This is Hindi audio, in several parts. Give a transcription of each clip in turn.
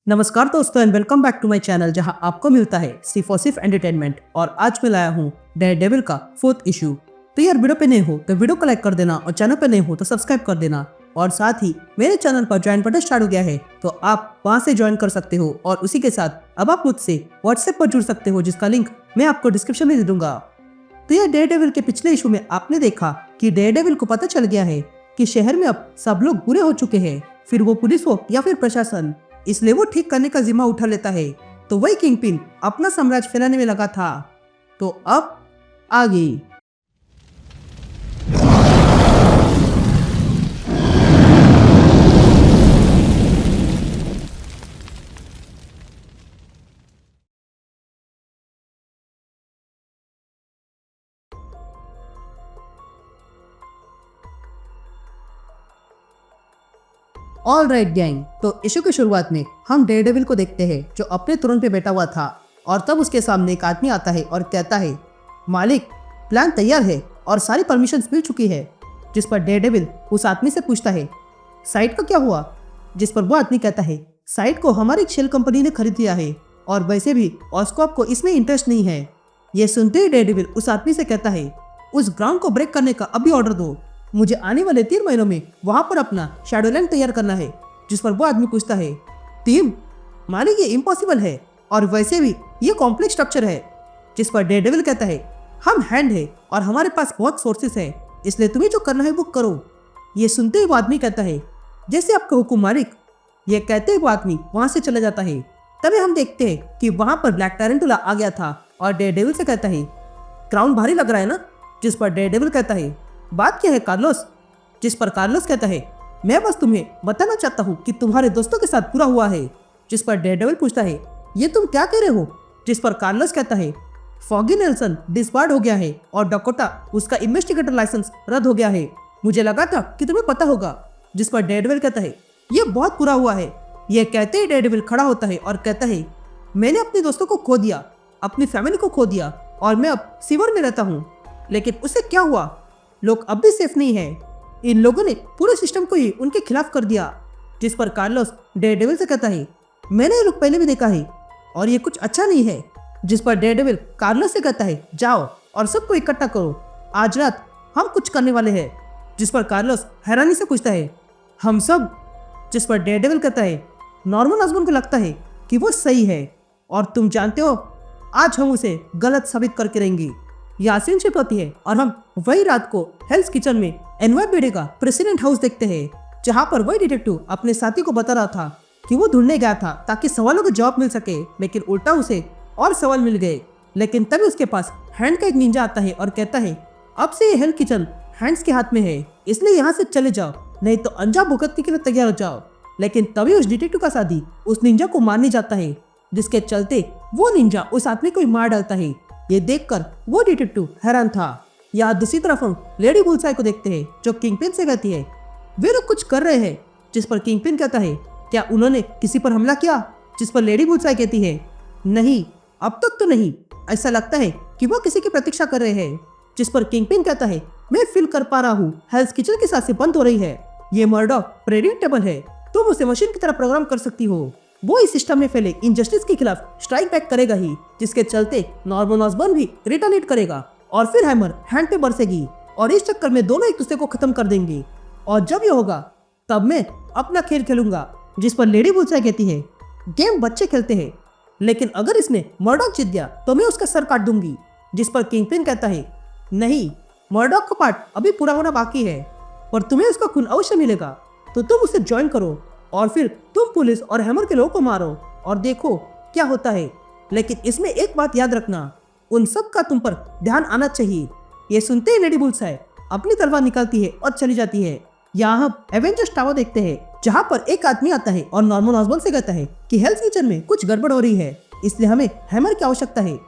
नमस्कार दोस्तों and welcome back to my channel जहां आपको मिलता है सिर्फ और सिर्फ एंटरटेनमेंट। और आज मैं लाया हूं डेयरडेविल का 4th इशू। तो यार वीडियो पे नए हो तो वीडियो को लाइक कर देना और चैनल पे नए हो तो सब्सक्राइब कर देना। और साथ ही मेरे चैनल पर ज्वाइन बटन स्टार्ट हो गया है तो आप वहां से ज्वाइन कर सकते हो। और उसी के साथ अब आप मुझसे व्हाट्सएप पर जुड़ सकते हो जिसका लिंक मैं आपको डिस्क्रिप्शन में दे दूंगा। तो यह डेयरडेविल के पिछले इशू में आपने देखा कि डेयरडेविल को पता चल गया है कि शहर में अब सब लोग बुरे हो चुके हैं, फिर वो पुलिस हो या फिर प्रशासन, इसलिए वो ठीक करने का जिम्मा उठा लेता है। तो वही किंगपिन अपना साम्राज्य फैलाने में लगा था। तो अब आगे ऑल राइट गैंग, तो इशू की शुरुआत में हम डेयरडेविल को देखते हैं जो अपने थ्रोन पे बैठा हुआ था। और तब उसके सामने एक आदमी आता है और कहता है, मालिक प्लान तैयार है और सारी परमिशन मिल चुकी है। जिस पर डेयरडेविल उस आदमी से पूछता है, साइट का क्या हुआ? जिस पर वो आदमी कहता है, साइट को हमारी शेल कंपनी ने खरीद लिया है और वैसे भी ऑस्कॉप को इसमें इंटरेस्ट नहीं है। ये सुनते ही डेयरडेविल उस आदमी से कहता है, उस ग्राउंड को ब्रेक करने का अभी ऑर्डर दो, मुझे आने वाले 3 महीनों में वहां पर अपना शैडोलैंड तैयार करना है। जिस पर वो आदमी पूछता है, 3 मालिक ये इम्पॉसिबल है और वैसे भी ये कॉम्प्लेक्स स्ट्रक्चर है। जिस पर डेयरडेविल कहता है, हम हैंड है और हमारे पास बहुत सोर्सेस है, इसलिए तुम्हें जो करना है वो करो। ये सुनते ही वो आदमी कहता है, जैसे आपका हुक्म मालिक। ये कहते ही वो आदमी वहां से चला जाता है। तभी हम देखते हैं कि वहां पर ब्लैक टैरेंटुला आ गया था और डेयरडेविल से कहता है, क्राउन भारी लग रहा है ना? जिस पर डेयरडेविल कहता है, बात क्या है कार्लोस? जिस पर कार्लोस कहता है, मैं बस तुम्हें बताना चाहता हूँ कि तुम्हारे दोस्तों के साथ बुरा हुआ है। जिस पर डेयरडेविल पूछता है, ये तुम क्या कह रहे हो? जिस पर कार्लोस कहता है, फॉगी नेल्सन डिसबार्ड हो गया है और डकोटा उसका इन्वेस्टिगेटर लाइसेंस रद्द हो गया है। मुझे लगा था कि तुम्हें पता होगा। जिस पर डेयरडेविल कहता है, ये बहुत बुरा हुआ है। यह कहते ही डेयरडेविल खड़ा होता है और कहता है, मैंने अपने दोस्तों को खो दिया, अपनी फैमिली को खो दिया और मैं अब सीवर में रहता हूँ। लेकिन उससे क्या हुआ? लोग अब भी सेफ नहीं है। इन लोगों ने पूरे सिस्टम को ही उनके खिलाफ कर दिया। जिस पर कार्लोस डेयरडेविल से कहता है, मैंने ये लोग पहले भी देखा है और ये कुछ अच्छा नहीं है। जिस पर डेयरडेविल कार्लोस से कहता है, जाओ और सबको इकट्ठा करो, आज रात हम कुछ करने वाले हैं। जिस पर कार्लोस हैरानी से पूछता है, हम सब? जिस पर डेयरडेविल कहता है, नॉर्मन ऑसबॉर्न को लगता है कि वो सही है और तुम जानते हो आज हम उसे गलत साबित करके रहेंगे। यासीन शिफ्ट होती है और हम वही रात को हेल्स किचन में एनवाईबीडी का प्रेसिडेंट हाउस देखते हैं, जहां पर वही डिटेक्टिव अपने साथी को बता रहा था कि वो ढूंढने गया था ताकि सवालों का जवाब मिल सके, लेकिन उल्टा उसे और सवाल मिल गए। लेकिन तभी उसके पास हैंड का एक निंजा आता है और कहता है, अब से ये हेल्थ किचन हैंड्स के हाथ में है, इसलिए यहाँ से चले जाओ, नहीं तो अंजाम भुगतने के लिए तैयार हो जाओ। लेकिन तभी उस डिटेक्टिव का साथी उस निंजा को मारने जाता है, जिसके चलते वो निंजा उस आदमी को ही मार डालता है। ये देखकर वो डिटेक्टिव हैरान था। यहाँ दूसरी तरफ हम लेडी बुलसाई को देखते हैं जो किंगपिन से कहती है, वे लोग कुछ कर रहे हैं। जिस पर किंगपिन कहता है, क्या उन्होंने किसी पर हमला किया? जिस पर लेडी बुलसाई कहती है, नहीं अब तक तो नहीं, ऐसा लगता है कि वो किसी की प्रतीक्षा कर रहे हैं। जिस पर किंगपिन कहता है, मैं फील कर पा रहा हूँ हेल्थ किचन की सांसें बंद हो रही है। ये मर्डॉक प्रेडिक्टेबल है, तुम उसे मशीन की तरह प्रोग्राम कर सकती हो। वो इस सिस्टम में फैले इनजस्टिस के खिलाफ स्ट्राइक बैक करेगा ही, जिसके चलते नॉर्मन ऑसबॉर्न भी रिटर्नेट करेगा और फिर हैमर हैंड पे बरसेगी और इस चक्कर में दोनों एक दूसरे को खत्म कर देंगे। और जब ये होगा तब मैं अपना खेल खेलूंगा। जिस पर लेडी बुलसाई कहती है, गेम बच्चे खेलते हैं, लेकिन अगर इसने मर्डॉक जीत गया तो मैं उसका सर काट दूंगी। जिस पर किंगपिन कहता है, नहीं, मर्डॉक का पार्ट अभी पूरा होना बाकी है और तुम्हें उसका खून अवश्य मिलेगा, तो तुम उसे ज्वाइन करो और फिर तुम पुलिस और हैमर के लोगों को मारो और देखो क्या होता है। लेकिन इसमें एक बात याद रखना, उन सब का तुम पर ध्यान आना चाहिए। ये सुनते ही लेडी बुलसाई अपनी तलवार निकालती है और चली जाती है। यहाँ हम एवेंजर्स टावर देखते हैं, जहाँ पर एक आदमी आता है और नॉर्मन ऑसबॉर्न से कहता है कि हेल्थ किचन में कुछ गड़बड़ हो रही है, इसलिए हमें हैमर की आवश्यकता है।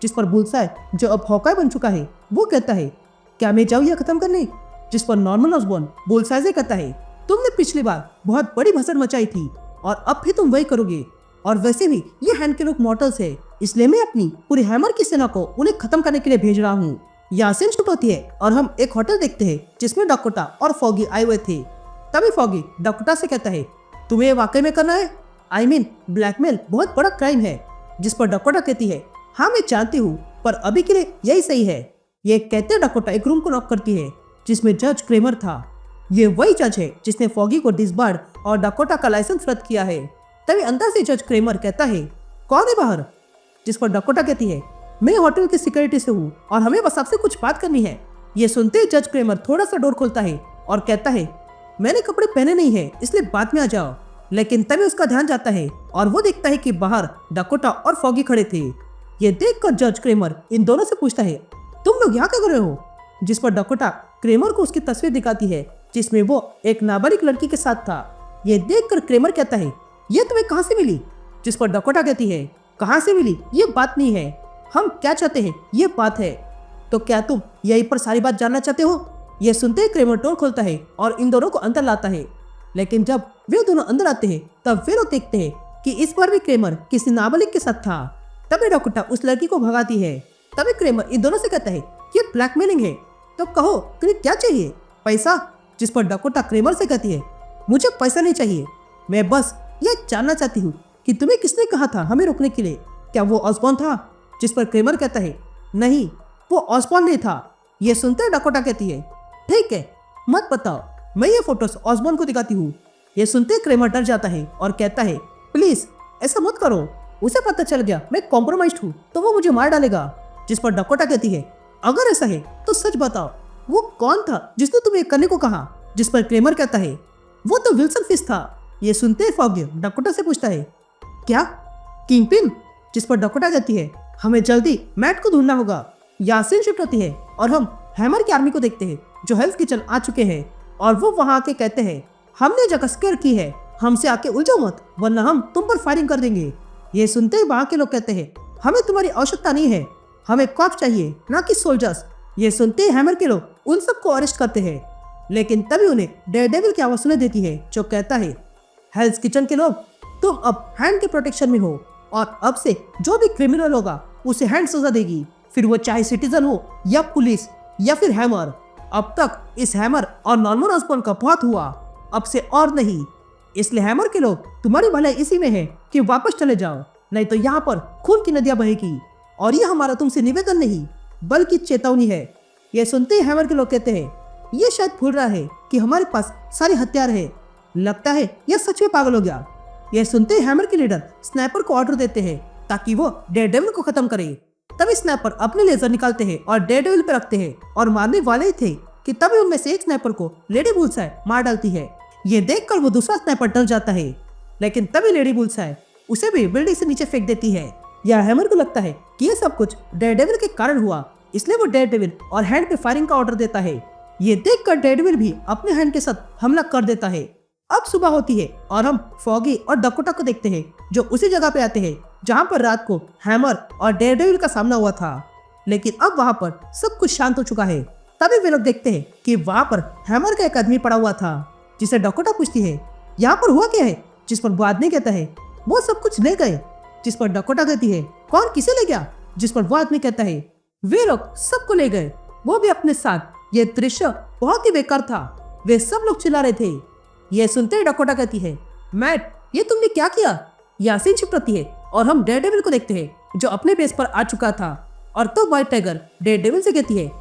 जिस पर बुलसाई, जो अब हॉकाई बन चुका है, वो कहता है, क्या मैं जाऊँ यह खत्म करने? जिस पर नॉर्मन ऑसबॉर्न बुलसाई से कहता है, तुमने पिछली बार बहुत बड़ी भसड़ मचाई थी और अब भी तुम वही करोगे, और वैसे भी ये हैंड के लोग मॉर्टल्स है, इसलिए मैं अपनी पूरी हैमर की सेना को उन्हें खत्म करने के लिए भेज रहा हूँ। यासीन शूट होती है और हम एक होटल देखते हैं जिसमें डकोटा और फॉगी आए हुए थे। तभी फॉगी डकोटा से कहता है, तुम्हें वाकई में करना है? ब्लैकमेल बहुत बड़ा क्राइम है। जिस पर डकोटा कहती है, हाँ मैं जानती हूँ, पर अभी के लिए यही सही है। ये कहते डकोटा एक रूम को नॉक करती है जिसमें जज क्रेमर था। ये वही जज है जिसने फॉगी को डिसबार्ड और डकोटा का लाइसेंस रद्द किया है। तभी अंदर से जज क्रेमर कहता है, कौन है बाहर? जिस पर डकोटा कहती है, मैं होटल की सिक्योरिटी से हूँ और हमें बस आपसे कुछ बात करनी है। ये सुनते ही जज क्रेमर थोड़ा सा डोर खोलता है और कहता है, मैंने कपड़े पहने नहीं है, इसलिए बाद में आ जाओ। लेकिन तभी उसका ध्यान जाता है और वो देखता है कि बाहर डकोटा और फॉगी खड़े थे। ये देखकर जज क्रेमर इन दोनों से पूछता है, तुम लोग यहाँ क्या कर रहे हो? जिस पर डकोटा क्रेमर को उसकी तस्वीर दिखाती है जिसमें वो एक नाबालिग लड़की के साथ था। ये देखकर क्रेमर कहता है, ये तुम्हें कहाँ से मिली? जिस पर डकोटा कहती है, कहाँ से मिली ये बात नहीं है, हम क्या चाहते हैं ये बात है। तो क्या तुम यहीं पर सारी बात जानना चाहते हो? ये सुनते ही क्रेमर डोर खोलता है और इन दोनों को अंदर लाता है। लेकिन जब वे दोनों अंदर आते हैं तब वे लोग देखते हैं कि इस बार भी क्रेमर किसी नाबालिग के साथ था। तभी डकोटा उस लड़की को भगाती है। तभी क्रेमर इन दोनों से कहता है, ये ब्लैकमेलिंग है, तो कहो तुम्हें क्या चाहिए? पैसा? जिस पर डकोटा क्रेमर से कहती है, मुझे पैसा नहीं चाहिए, मैं बस ये जानना चाहती हूँ कि तुम्हें किसने कहा था हमें रोकने के लिए? क्या वो ऑसबॉर्न था? जिस पर क्रेमर कहता है, नहीं वो ऑसबॉर्न नहीं था। ये सुनते डकोटा कहती है, ठीक है मत बताओ, मैं ये फोटोज ऑसबॉर्न को दिखाती हूँ। ये सुनते क्रेमर डर जाता है और कहता है, प्लीज ऐसा मत करो, उसे पता चल गया मैं कॉम्प्रोमाइज्ड हूँ तो वो मुझे मार डालेगा। जिस पर डकोटा कहती है, अगर ऐसा है तो सच बताओ, वो कौन था जिसने तुम्हें करने को कहा? जिस पर क्रेमर कहता है, वो तो विल्सन फिश था। ये सुनते फॉगी डकोटा से पूछता है, क्या किंगपिन? जिस पर डकोटा कहती है, हमें जल्दी मैट को ढूंढना होगा। यासीन शिफ्ट होती है और हम हैमर की आर्मी को देखते हैं जो हेल्थ किचन आ चुके हैं और वो वहां आके कहते हैं, हमने जगह स्केयर की है, हमसे आके उलझो मत वरना हम तुम पर फायरिंग कर देंगे। ये सुनते ही वहां के लोग कहते हैं, हमें तुम्हारी आवश्यकता नहीं है, हमें कॉप्स चाहिए ना कि सोल्जर्स। ये सुनते ही हैमर के लोग उन सबको अरेस्ट करते हैं। लेकिन तभी उन्हें डेयरडेविल की आवाज सुनाई देती है जो कहता है, हेल्थ किचन के लोग, तुम अब हैंड के प्रोटेक्शन में हो और अब से जो भी क्रिमिनल होगा उसे हैंड सजा देगी, फिर वो चाहे सिटीजन हो या पुलिस या फिर हैमर। अब तक इस हैमर और नॉर्मन ऑसबॉर्न का बहुत हुआ, अब से और नहीं। इसलिए हैमर के लोग, तुम्हारी भलाई इसी में है कि वापस चले जाओ, नहीं तो यहाँ पर खून की नदियां बहेगी। और ये हमारा तुमसे निवेदन नहीं बल्कि चेतावनी है। ये सुनते ही हैमर के लोग कहते हैं, ये शायद भूल रहा है कि हमारे पास सारे हथियार है, लगता है यह सच में पागल हो गया। यह सुनते ही हैमर के लीडर स्नाइपर को ऑर्डर देते हैं ताकि वो डेयरडेविल को खत्म करे। तभी स्नाइपर अपने लेजर निकालते हैं और डेयरडेविल पे रखते हैं और मारने वाले ही थे कि तभी उनमें से एक स्नाइपर को लेडी बुल्सआई मार डालती है। ये देखकर वो दूसरा स्नाइपर डर जाता है, लेकिन तभी लेडी बुल्सआई उसे भी बिल्डिंग से नीचे फेंक देती है। यह हैमर को लगता है कि ये सब कुछ डेयरडेविल के कारण हुआ, इसलिए वो डेयरडेविल और हैंड पे फायरिंग का ऑर्डर देता है। ये देखकर डेयरडेविल भी अपने हैंड के साथ हमला कर देता है। अब सुबह होती है और हम फॉगी और डकोटा को देखते हैं जो उसी जगह पे आते हैं जहाँ पर रात को हैमर और डेयरडेविल का सामना हुआ था। लेकिन अब वहाँ पर सब कुछ शांत हो चुका है। तभी वे लोग देखते हैं कि वहाँ पर हैमर का एक आदमी पड़ा हुआ था, जिसे डकोटा पूछती है, यहाँ पर हुआ क्या है? जिस पर वो आदमी कहता है, वो सब कुछ ले गए। जिस पर डकोटा कहती है, कौन किसे ले गया? जिस पर वो आदमी कहता है, वे लोग सबको ले गए, वो भी अपने साथ। ये दृश्य बहुत ही बेकार था, वे सब लोग चिल्ला रहे थे। ये सुनते ही डकोटा कहती है, मैट ये तुमने क्या किया? यासीन छिप रहती है और हम डेयरडेविल को देखते हैं जो अपने बेस पर आ चुका था। और तो व्हाइट टाइगर डेयरडेविल से कहती है,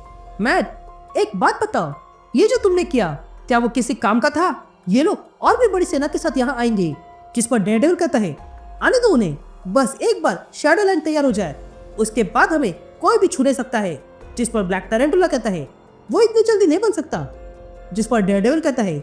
मैट एक बात बताओ, ये जो तुमने किया क्या वो किसी काम का था? ये लोग और भी बड़ी सेना के साथ यहाँ आएंगे। जिस पर डेयरडेविल कहता है, आने दो उन्हें, बस एक बार शैडो लाइन तैयार हो जाए, उसके बाद हमें कोई भी छू नहीं सकता है। जिस पर ब्लैक टैरेंटुला कहता है, वो इतनी जल्दी नहीं बन सकता। जिस पर डेयरडेविल कहता है,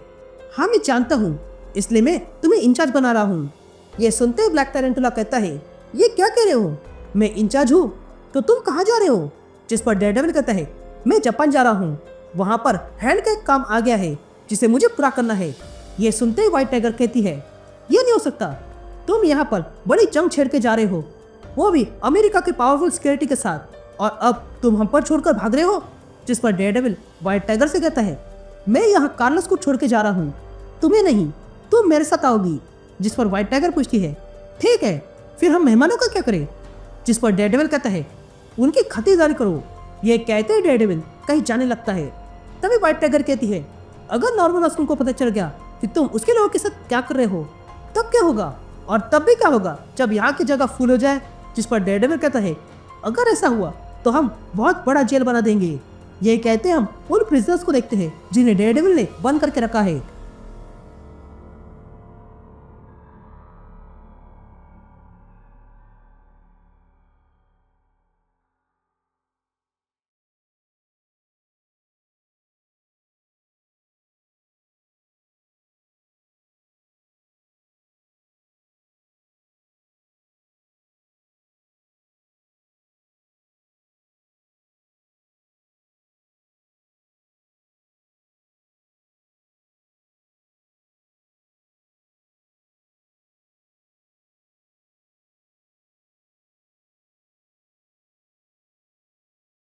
हाँ मैं जानता हूँ, इसलिए मैं तुम्हें इंचार्ज बना रहा हूँ। ये सुनते ही ब्लैक टैरेंटुला कहता है, ये क्या कह रहे हो? मैं इंचार्ज हूँ तो तुम कहाँ जा रहे हो? जिस पर डेयरडेविल कहता है, मैं जापान जा रहा हूँ, वहाँ पर हैंड का एक काम आ गया है जिसे मुझे पूरा करना है। ये सुनते ही व्हाइट टाइगर कहती है, ये नहीं हो सकता, तुम यहाँ पर बड़ी जंग छेड़ के जा रहे हो, वो भी अमेरिका के पावरफुल सिक्योरिटी के साथ, और अब तुम हम पर छोड़कर भाग रहे हो। जिस पर डेयरडेविल व्हाइट टाइगर से कहता है, मैं यहाँ कार्लोस को छोड़ के जा रहा हूँ, तुम्हें नहीं, तुम मेरे साथ आओगी। जिस पर व्हाइट टाइगर पूछती है, ठीक है फिर हम मेहमानों का क्या करें? जिस पर डेयरडेविल कहता है, उनकी खातिरदारी करो। ये कहते ही डेयरडेविल कहीं जाने लगता है। तभी व्हाइट टाइगर कहती है, अगर नॉर्मन ऑसबॉर्न को पता चल गया कि तुम उसके लोगों के साथ क्या कर रहे हो तब क्या होगा? और तब भी क्या होगा जब यहाँ की जगह फुल हो जाए? जिस पर डेयरडेविल कहता है, अगर ऐसा हुआ तो हम बहुत बड़ा जेल बना देंगे। ये कहते हम उन प्रिजनर्स को देखते हैं जिन्हें डेयरडेविल ने बंद करके रखा है।